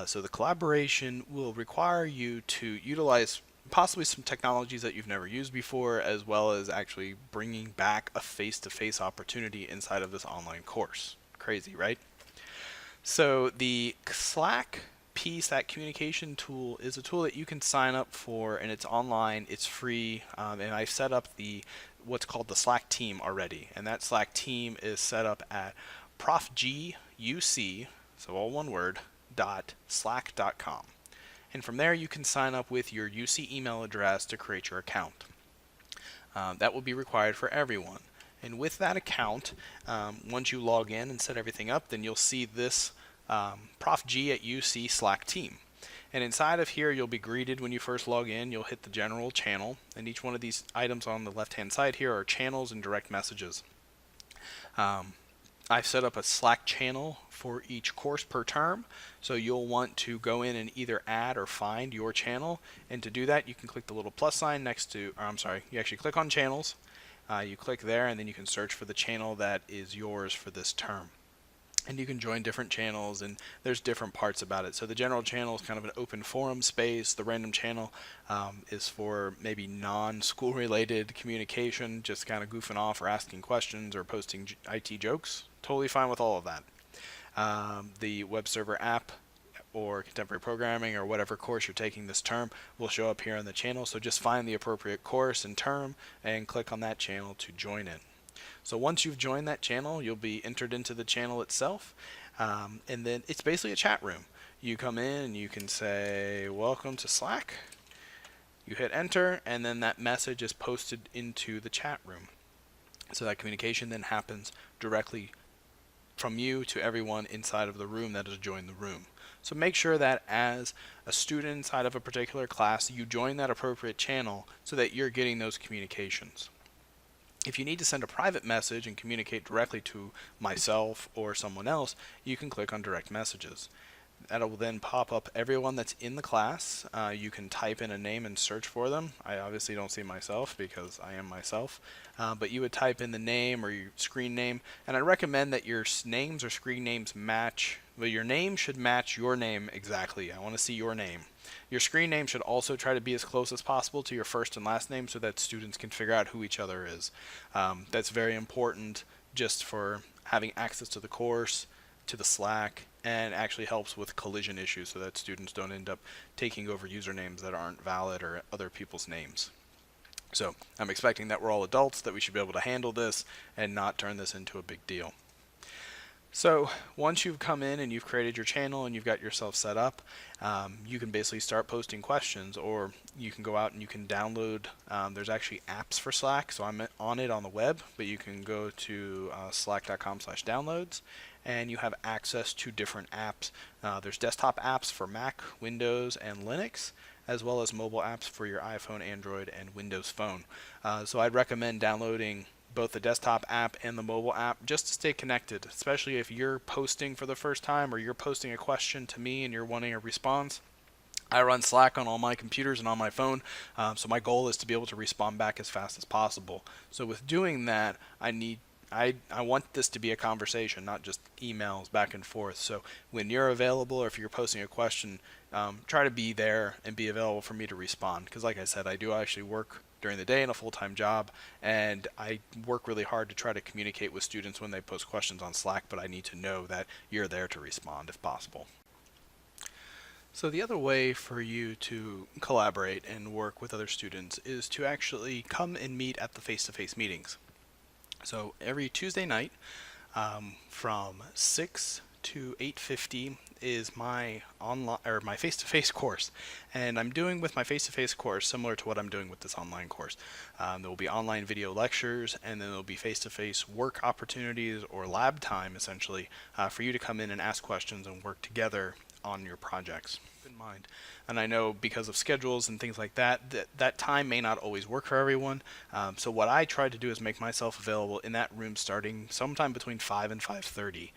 So the collaboration will require you to utilize possibly some technologies that you've never used before, as well as actually bringing back a face-to-face opportunity inside of this online course. Crazy, right? So the Slack piece, that communication tool, is a tool that you can sign up for, and it's online, it's free, and I've set up the what's called the Slack team already, and that Slack team is set up at profguc, so all one word, .slack.com. And from there you can sign up with your UC email address to create your account. That will be required for everyone. And with that account, once you log in and set everything up, then you'll see this Prof G at UC Slack team. And inside of here, you'll be greeted when you first log in. You'll hit the general channel, and each one of these items on the left-hand side here are channels and direct messages. I've set up a Slack channel for each course per term, so you'll want to go in and either add or find your channel. And to do that, you can click the little plus sign next to, or I'm sorry, you actually click on channels. You click there, and then you can search for the channel that is yours for this term. And you can join different channels, and there's different parts about it. So the general channel is kind of an open forum space. The random channel is for maybe non-school related communication, just kind of goofing off or asking questions or posting IT jokes. Totally fine with all of that. The web server app or contemporary programming or whatever course you're taking this term will show up here on the channel. So just find the appropriate course and term and click on that channel to join in. So once you've joined that channel, you'll be entered into the channel itself, and then it's basically a chat room. You come in and you can say, welcome to Slack. You hit enter, and then that message is posted into the chat room. So that communication then happens directly from you to everyone inside of the room that has joined the room. So make sure that as a student inside of a particular class, you join that appropriate channel so that you're getting those communications. If you need to send a private message and communicate directly to myself or someone else, you can click on direct messages. That will then pop up everyone that's in the class. You can type in a name and search for them. I obviously don't see myself because I am myself, but you would type in the name or your screen name, and I recommend that your names or screen names match. Well, your name should match your name exactly. I want to see your name. Your screen name should also try to be as close as possible to your first and last name so that students can figure out who each other is. That's very important just for having access to the course, to the Slack, and actually helps with collision issues so that students don't end up taking over usernames that aren't valid or other people's names. So I'm expecting that we're all adults, that we should be able to handle this and not turn this into a big deal. So once you've come in and you've created your channel and you've got yourself set up, you can basically start posting questions, or you can go out and you can download. There's actually apps for Slack, so I'm on it on the web, but you can go to slack.com/downloads, and you have access to different apps. There's desktop apps for Mac, Windows, and Linux, as well as mobile apps for your iPhone, Android, and Windows Phone. So I'd recommend downloading both the desktop app and the mobile app just to stay connected, especially if you're posting for the first time or you're posting a question to me and you're wanting a response. I run Slack on all my computers and on my phone, so my goal is to be able to respond back as fast as possible. So with doing that, I want this to be a conversation, not just emails back and forth. So when you're available, or if you're posting a question, try to be there and be available for me to respond. Because like I said, I do actually work during the day in a full-time job, and I work really hard to try to communicate with students when they post questions on Slack, but I need to know that you're there to respond if possible. So the other way for you to collaborate and work with other students is to actually come and meet at the face-to-face meetings. So every Tuesday night from 6 to 8:50 is my online or my face-to-face course, and I'm doing with my face-to-face course similar to what I'm doing with this online course. There will be online video lectures, and then there will be face-to-face work opportunities or lab time essentially for you to come in and ask questions and work together on your projects. Keep in mind, and I know because of schedules and things like that, that time may not always work for everyone. So what I try to do is make myself available in that room starting sometime between 5 and 5:30,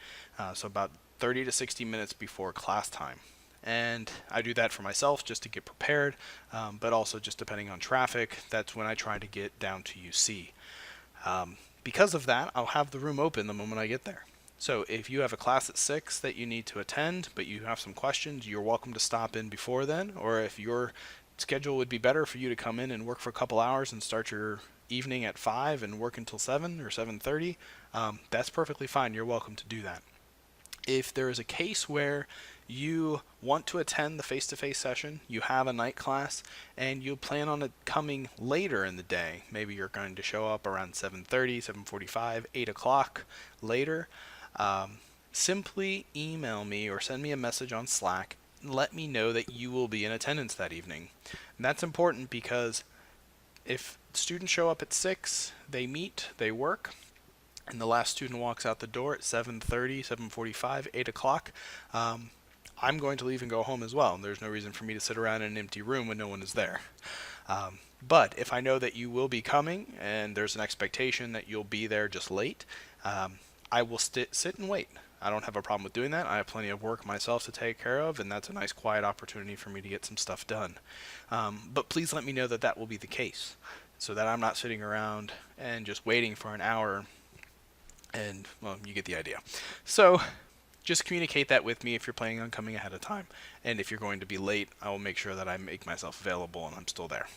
so about 30 to 60 minutes before class time. And I do that for myself just to get prepared, but also just depending on traffic, that's when I try to get down to UC. Because of that, I'll have the room open the moment I get there. So if you have a class at 6 that you need to attend, but you have some questions, you're welcome to stop in before then. Or if your schedule would be better for you to come in and work for a couple hours and start your evening at 5 and work until 7 or 7:30, that's perfectly fine. You're welcome to do that. If there is a case where you want to attend the face-to-face session, you have a night class, and you plan on it coming later in the day, maybe you're going to show up around 7:30, 7:45, 8 o'clock later, simply email me or send me a message on Slack and let me know that you will be in attendance that evening. And that's important because if students show up at 6, they meet, they work, and the last student walks out the door at 7:30, 7:45, 8 o'clock, I'm going to leave and go home as well. There's no reason for me to sit around in an empty room when no one is there. But if I know that you will be coming and there's an expectation that you'll be there just late, I will sit and wait. I don't have a problem with doing that. I have plenty of work myself to take care of, and that's a nice quiet opportunity for me to get some stuff done. But please let me know that that will be the case, so that I'm not sitting around and just waiting for an hour, and, well, you get the idea. So just communicate that with me if you're planning on coming ahead of time. And if you're going to be late, I will make sure that I make myself available and I'm still there.